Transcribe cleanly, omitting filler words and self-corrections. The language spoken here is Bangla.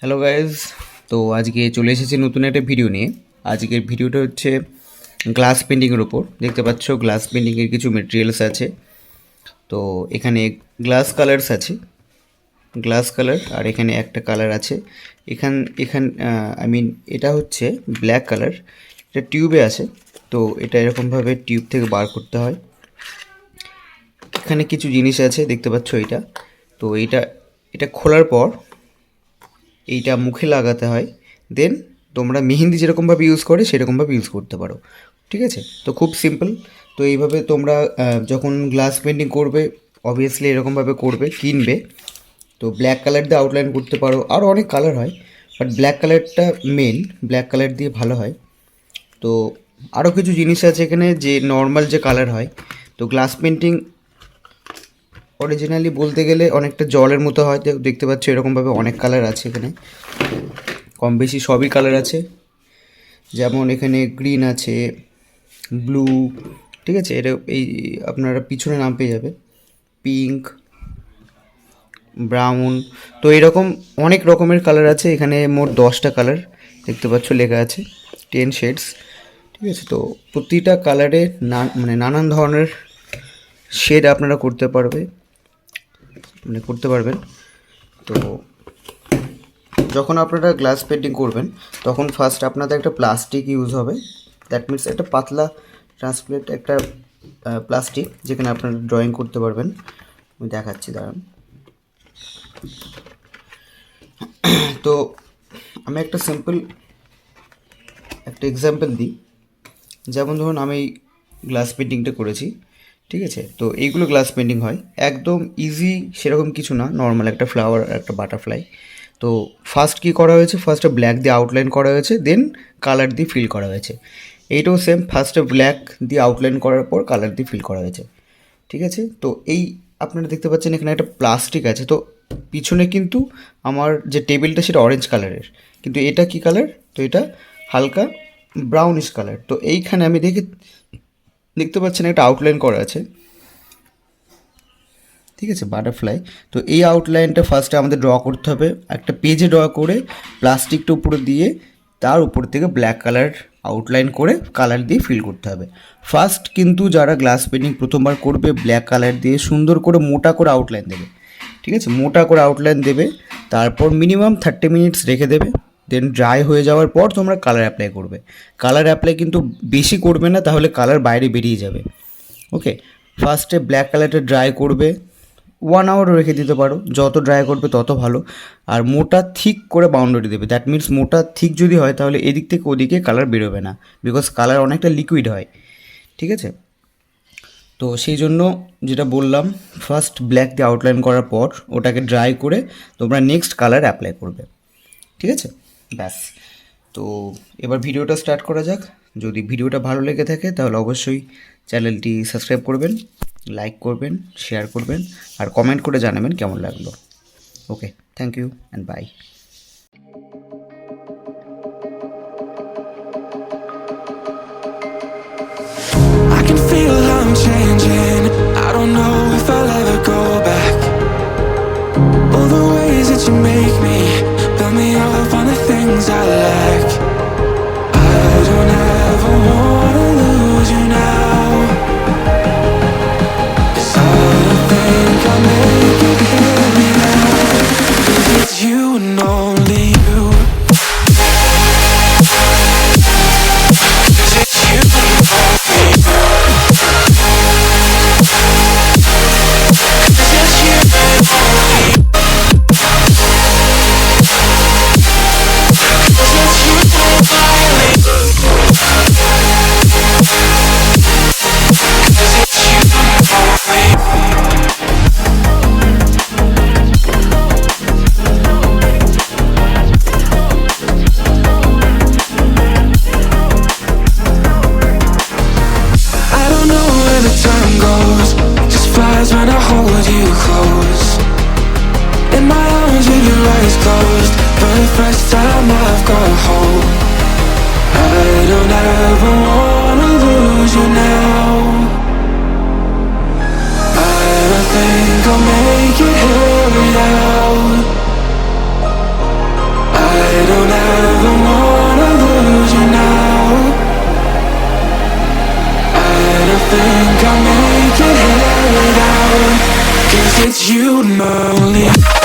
হ্যালো গাইজ, তো আজকে চলে এসেছি নতুন একটা ভিডিও নিয়ে। আজকের ভিডিওটা হচ্ছে গ্লাস পেন্টিংয়ের ওপর। দেখতে পাচ্ছ গ্লাস পেন্টিংয়ের কিছু মেটেরিয়ালস আছে। তো এখানে গ্লাস কালার্স আছে, গ্লাস কালার, আর এখানে একটা কালার আছে। এখান এখান আই মিন এটা হচ্ছে ব্ল্যাক কালার, এটা টিউবে আছে। তো এটা এরকমভাবে টিউব থেকে বার করতে হয়। এখানে কিছু জিনিস আছে দেখতে পাচ্ছ এটা। তো এটা এটা খোলার পর এইটা মুখে লাগাতে হয়। দেন তোমরা মেহেন্দি যেরকমভাবে ইউজ করে সেরকমভাবে ইউজ করতে পারো। ঠিক আছে, তো খুব সিম্পল। তো এইভাবে তোমরা যখন গ্লাস পেন্টিং করবে অবভিয়াসলি এরকমভাবে করবে, কিনবে। তো ব্ল্যাক কালার দিয়ে আউটলাইন করতে পারো, আরও অনেক কালার হয়, বাট ব্ল্যাক কালারটা মেন, ব্ল্যাক কালার দিয়ে ভালো হয়। তো আরও কিছু জিনিস আছে এখানে যে নর্মাল যে কালার হয়। তো গ্লাস পেন্টিং অরিজিনালি বলতে গেলে অনেকটা জলের মতো হয়। দেখতে পাচ্ছ এরকমভাবে অনেক কালার আছে এখানে, কম বেশি সবই কালার আছে। যেমন এখানে গ্রিন আছে, ব্লু, ঠিক আছে, এটা এই আপনারা পিছনে নাম পেয়ে যাবে, পিঙ্ক, ব্রাউন। তো এরকম অনেক রকমের কালার আছে এখানে, মোট 10টা কালার দেখতে পাচ্ছ লেখা আছে, 10 শেডস। ঠিক আছে, তো প্রতিটা কালারে নানান ধরনের শেড আপনারা করতে পারবেন। তো যখন আপনারা গ্লাস পেন্টিং করবেন তখন ফার্স্ট আপনাদের একটা প্লাস্টিক ইউজ হবে। দ্যাট মিনস একটা পাতলা ট্রান্সপারেন্ট একটা প্লাস্টিক, যেখানে আপনারা ড্রয়িং করতে পারবেন। আমি দেখাচ্ছি, দাঁড়ান। তো আমি একটা সিম্পল একটা এক্সাম্পল দিই। যেমন ধরুন আমি গ্লাস পেন্টিংটা করেছি, ঠিক আছে। তো এইগুলো গ্লাস পেন্টিং হয় একদম ইজি, সেরকম কিছু না, নর্মাল একটা ফ্লাওয়ার, একটা বাটারফ্লাই। তো ফার্স্ট কী করা হয়েছে, ফার্স্টে ব্ল্যাক দিয়ে আউটলাইন করা হয়েছে, দেন কালার দিয়ে ফিল করা হয়েছে। এইটাও সেম, ফার্স্টে ব্ল্যাক দিয়ে আউটলাইন করার পর কালার দিয়ে ফিল করা হয়েছে। ঠিক আছে, তো এই আপনারা দেখতে পাচ্ছেন এখানে একটা প্লাস্টিক আছে। তো পিছনে কিন্তু আমার যে টেবিলটা সেটা অরেঞ্জ কালারের, কিন্তু এটা কি কালার, তো এটা হালকা ব্রাউনিশ কালার। তো এইখানে আমি দেখতে পাচ্ছেন একটা আউটলাইন করা আছে, ঠিক আছে, বাটারফ্লাই। তো এই আউটলাইনটা ফার্স্টে আমাদের ড্র করতে হবে, একটা পেজে ড্র করে প্লাস্টিকটা উপরে দিয়ে তার উপর থেকে ব্ল্যাক কালার আউটলাইন করে কালার দিয়ে ফিল করতে হবে। ফার্স্ট কিন্তু যারা গ্লাস পেন্টিং প্রথমবার করবে ব্ল্যাক কালার দিয়ে সুন্দর করে মোটা করে আউটলাইন দেবে, ঠিক আছে, মোটা করে আউটলাইন দেবে। তারপর মিনিমাম 30 মিনিটস রেখে দেবে। দেন ড্রাই হয়ে যাওয়ার পর তোমরা কালার অ্যাপ্লাই করবে। কালার অ্যাপ্লাই কিন্তু বেশি করবে না, তাহলে কালার বাইরে বেরিয়ে যাবে। ওকে, ফার্স্টে ব্ল্যাক কালারটা ড্রাই করবে, 1 আওয়ারও রেখে দিতে পারো, যত ড্রাই করবে তত ভালো। আর মোটা থিক করে বাউন্ডারি দেবে। দ্যাট মিনস মোটা থিক যদি হয় তাহলে এদিক থেকে ওদিকে কালার বেরোবে না, বিকজ কালার অনেকটা লিকুইড হয়। ঠিক আছে, তো সেই জন্য যেটা বললাম, ফার্স্ট ব্ল্যাক দিয়ে আউটলাইন করার পর ওটাকে ড্রাই করে তোমরা নেক্সট কালার অ্যাপ্লাই করবে। ঠিক আছে, ব্যাস। তো এবার ভিডিওটা স্টার্ট করা যাক। যদি ভিডিওটা ভালো লেগে থাকে তাহলে অবশ্যই চ্যানেলটি সাবস্ক্রাইব করবেন, লাইক করবেন, শেয়ার করবেন, আর কমেন্ট করে জানাবেন কেমন লাগলো। Okay, thank you and bye. I can feel I'm changing. I don't know if I'll ever go back. All the ways that you make me, build me up on the things I lack. I don't ever wanna lose you now, 'cause I don't think I'll make it here without. 'Cause it's you and only you. 'Cause it's you and only you. When I hold you close in my arms with your eyes closed, for the first time I've got hope. I don't ever wanna lose you now. I don't think I'll make it here without. it's you and only